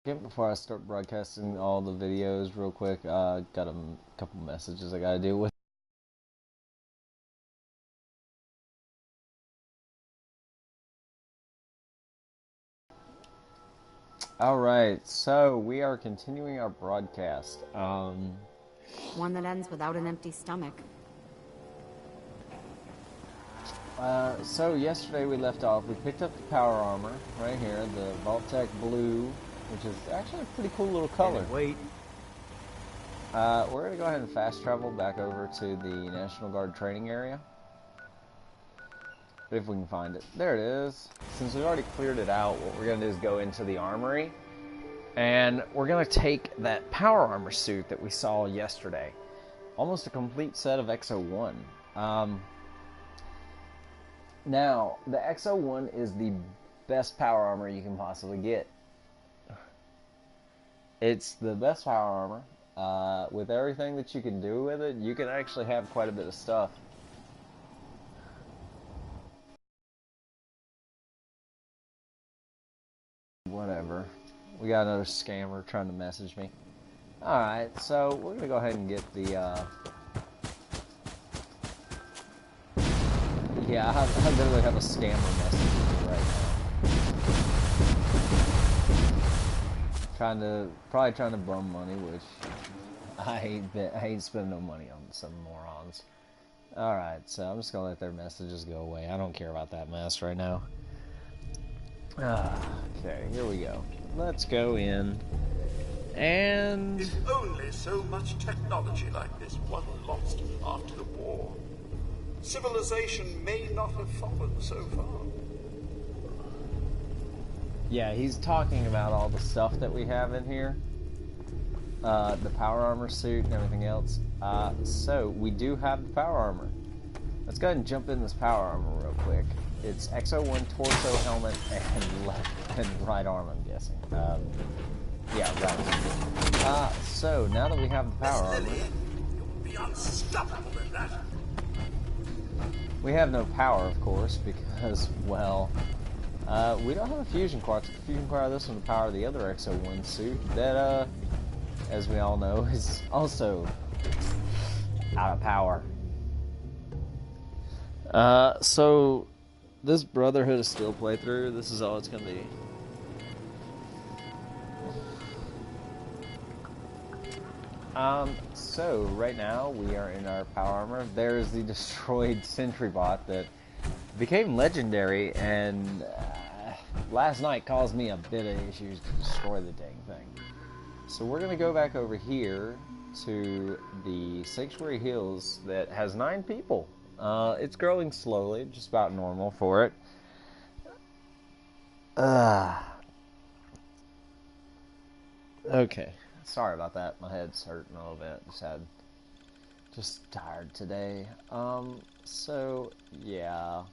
Before I start broadcasting all the videos real quick, got a couple messages I gotta deal with. Alright, so we are continuing our broadcast. One that ends without an empty stomach. So yesterday we left off, we picked up the power armor right here, the Vault-Tec Blue, which is actually a pretty cool little color. Wait. We're gonna go ahead and fast travel back over to the National Guard training area. If we can find it. There it is. Since we've already cleared it out, what we're gonna do is go into the armory, and we're gonna take that power armor suit that we saw yesterday. Almost a complete set of XO1. Now, the XO1 is the best power armor you can possibly get. It's the best power armor. With everything that you can do with it, you can actually have quite a bit of stuff. Whatever. We got another scammer trying to message me. Alright, so we're gonna go ahead and get the, yeah, I literally have a scammer messaging me right now. Probably trying to bum money, which I hate spending no money on some morons. Alright, so I'm just gonna let their messages go away. I don't care about that mess right now. Okay, here we go. Let's go in. And if only so much technology like this one lost after the war. Civilization may not have fallen so far. yeah, he's talking about all the stuff that we have in here. The power armor suit and everything else. So we do have the power armor. Let's go ahead and jump in this power armor real quick. It's XO1 torso, helmet, and left and right arm, I'm guessing. Yeah, right. So now that we have the power armor, You'll be unstoppable in that. we have no power, of course, because, well, we don't have a fusion core. The fusion core of this one to power the other XO1 suit that, as we all know, is also out of power. So this Brotherhood is still playthrough. This is all it's gonna be. So right now we are in our power armor. There's the destroyed sentry bot that became legendary and last night caused me a bit of issues to destroy the dang thing. So we're gonna go back over here to the Sanctuary Hills that has 9 people. It's growing slowly, just about normal for it. Okay. Sorry about that. My head's hurting a little bit. Just tired today. So, yeah.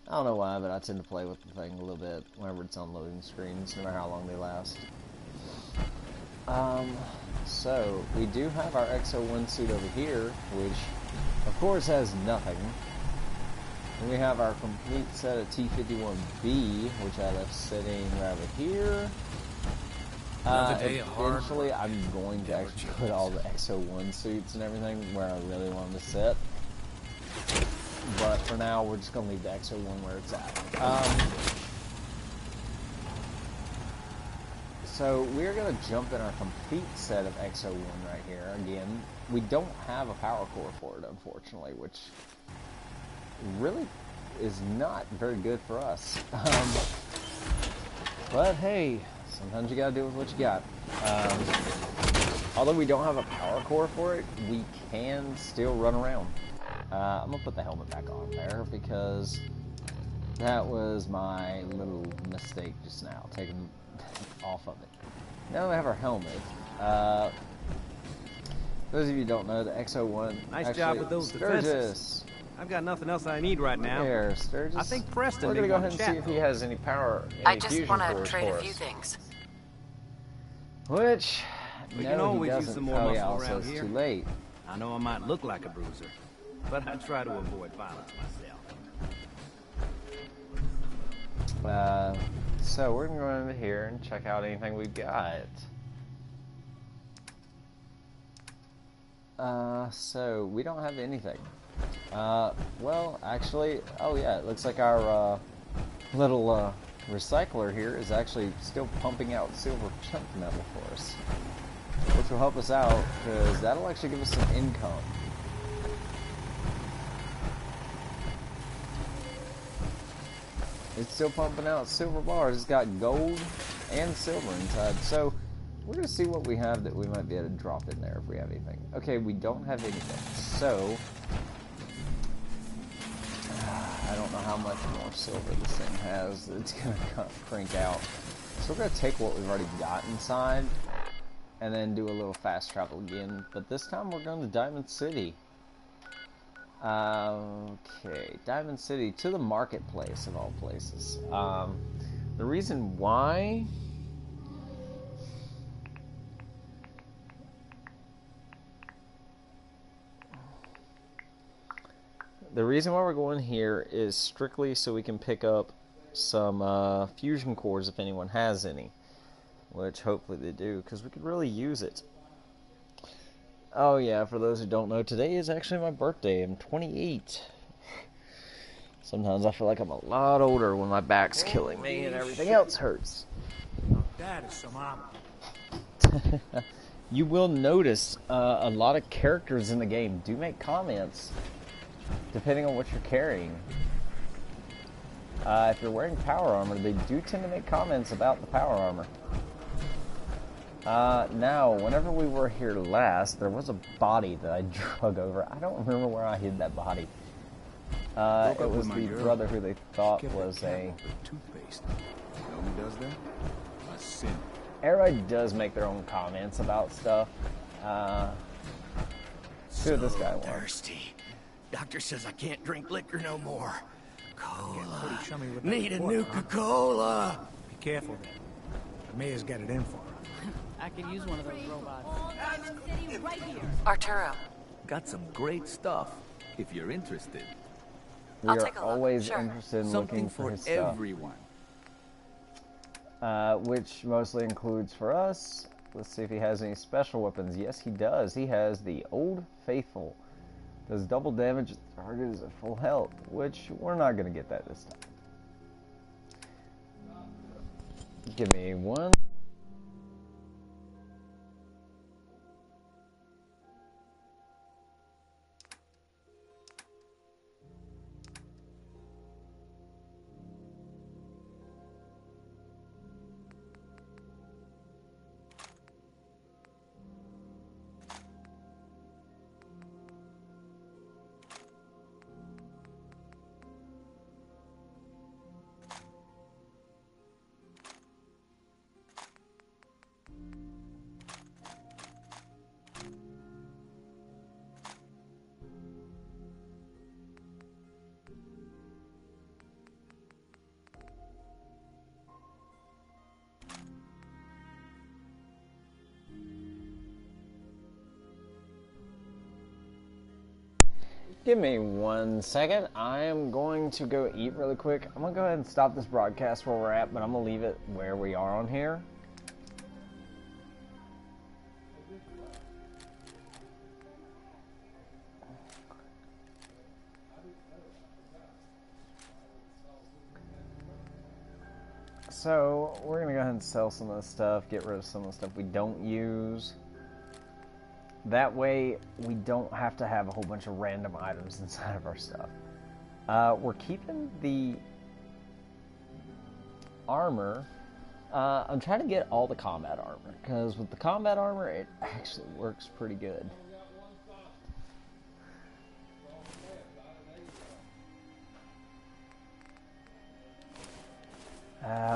I don't know why, but I tend to play with the thing a little bit whenever it's on loading screens, no matter how long they last. So, we do have our XO1 suit over here, which, of course, has nothing. And we have our complete set of T-51B, which I left sitting right over here. Eventually, I'm going to actually put all the XO1 suits and everything where I really want them to sit. But for now, we're just going to leave the XO1 where it's at. So we're going to jump in our complete set of XO1 right here. Again, we don't have a power core for it, unfortunately, which really is not very good for us. But hey, sometimes you gotta deal with what you got. Although we don't have a power core for it, we can still run around. I'm gonna put the helmet back on there because that was my little mistake just now, taking off of it. Now we have our helmet. Those of you who don't know, the XO1. Nice job with those defenses. I've got nothing else I need right now. Here, Sturgis. I think Preston. We're gonna go ahead and see if he has any power. I just want to trade a few things. Which, we no, can always he use doesn't. some more Oh, muscle yeah, also around it's here. too late. I know I might look like a bruiser, but I try to avoid violence myself. So we're going to go over here and check out anything we've got. So we don't have anything. Well, actually, oh yeah, it looks like our little recycler here is actually still pumping out silver chunk metal for us, which will help us out because that'll actually give us some income. It's still pumping out silver bars. It's got gold and silver inside. So we're going to see what we have that we might be able to drop in there if we have anything. Okay, we don't have anything. So I don't know how much more silver this thing has that's going to crank out. So we're going to take what we've already got inside and then do a little fast travel again. But this time we're going to Diamond City. Okay, Diamond City, to the marketplace of all places. The reason why we're going here is strictly so we can pick up some fusion cores if anyone has any, which hopefully they do, because we could really use it. Oh yeah, for those who don't know, today is actually my birthday. I'm 28. Sometimes I feel like I'm a lot older when my back's killing me and everything else hurts. That is some ammo. You will notice a lot of characters in the game do make comments, depending on what you're carrying. If you're wearing power armor, they do tend to make comments about the power armor. Now, whenever we were here last, there was a body that I drug over. I don't remember where I hid that body. It was the brother who they thought was a... toothpaste. You know who does that? A sin. Everybody does make their own comments about stuff. See what this guy wants. Thirsty. Doctor says I can't drink liquor no more. Cola. Need a Nuka-Cola. Be careful there. The mayor's got it in for her. I could use one of those robots. Right here. Arturo. Got some great stuff, if you're interested. We I'll are take a look. always Sure. interested in Something looking for for his stuff. everyone. Which mostly includes for us. Let's see if he has any special weapons. Yes, he does. He has the Old Faithful. Does double damage if the target is at full health, which we're not going to get that this time. Give me one. Give me 1 second. I am going to go eat really quick. I'm going to go ahead and stop this broadcast where we're at, but I'm going to leave it where we are on here. So, we're going to go ahead and sell some of this stuff, get rid of some of the stuff we don't use. That way, we don't have to have a whole bunch of random items inside of our stuff. We're keeping the armor. I'm trying to get all the combat armor, because with the combat armor, it actually works pretty good.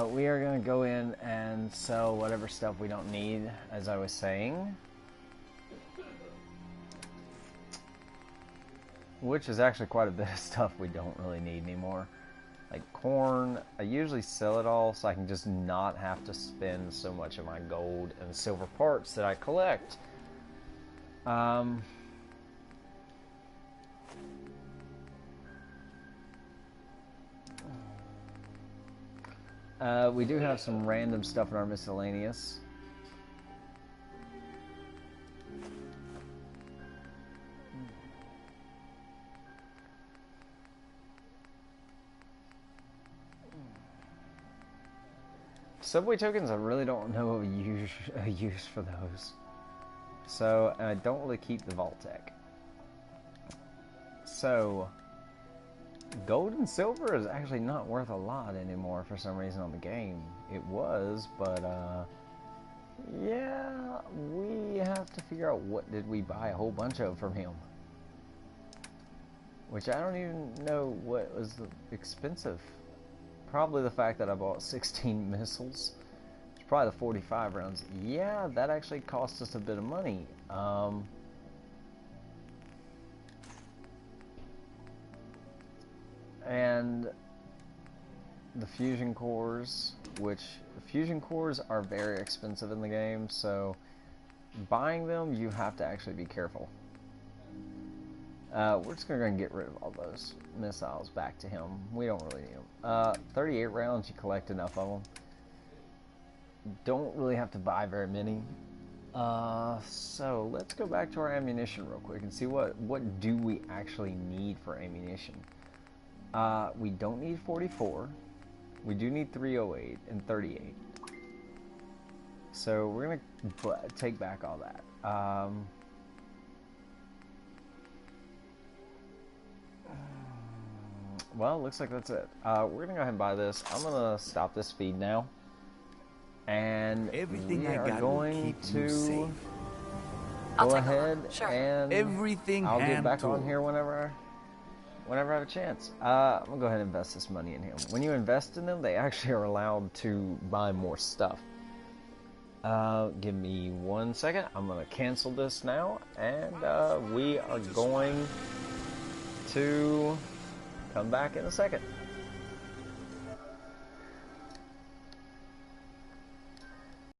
We are going to go in and sell whatever stuff we don't need, as I was saying. Which is actually quite a bit of stuff we don't really need anymore. Like corn, I usually sell it all so I can just not have to spend so much of my gold and silver parts that I collect. We do have some random stuff in our miscellaneous. Subway tokens, I really don't know a use for those. So, I don't really keep the Vault Tech. So, gold and silver is actually not worth a lot anymore for some reason on the game. It was, but, yeah, we have to figure out what did we buy a whole bunch of from him. Which I don't even know what was expensive. Probably the fact that I bought 16 missiles. It's probably the 45 rounds. Yeah, that actually cost us a bit of money. And the fusion cores, which the fusion cores are very expensive in the game, so buying them, you have to actually be careful. We're just going to go and get rid of all those missiles back to him. We don't really need them. 38 rounds, you collect enough of them. Don't really have to buy very many. So let's go back to our ammunition real quick and see what do we actually need for ammunition. We don't need 44. We do need 308 and 38. So we're going to take back all that. Well, looks like that's it. We're going to go ahead and buy this. I'm going to stop this feed now. And everything we I are got going to I'll go take a ahead look. Sure. and everything I'll get back hand-tooled. on here whenever I have a chance. I'm going to go ahead and invest this money in him. When you invest in them, they actually are allowed to buy more stuff. Give me 1 second. I'm going to cancel this now. And we are going to come back in a second.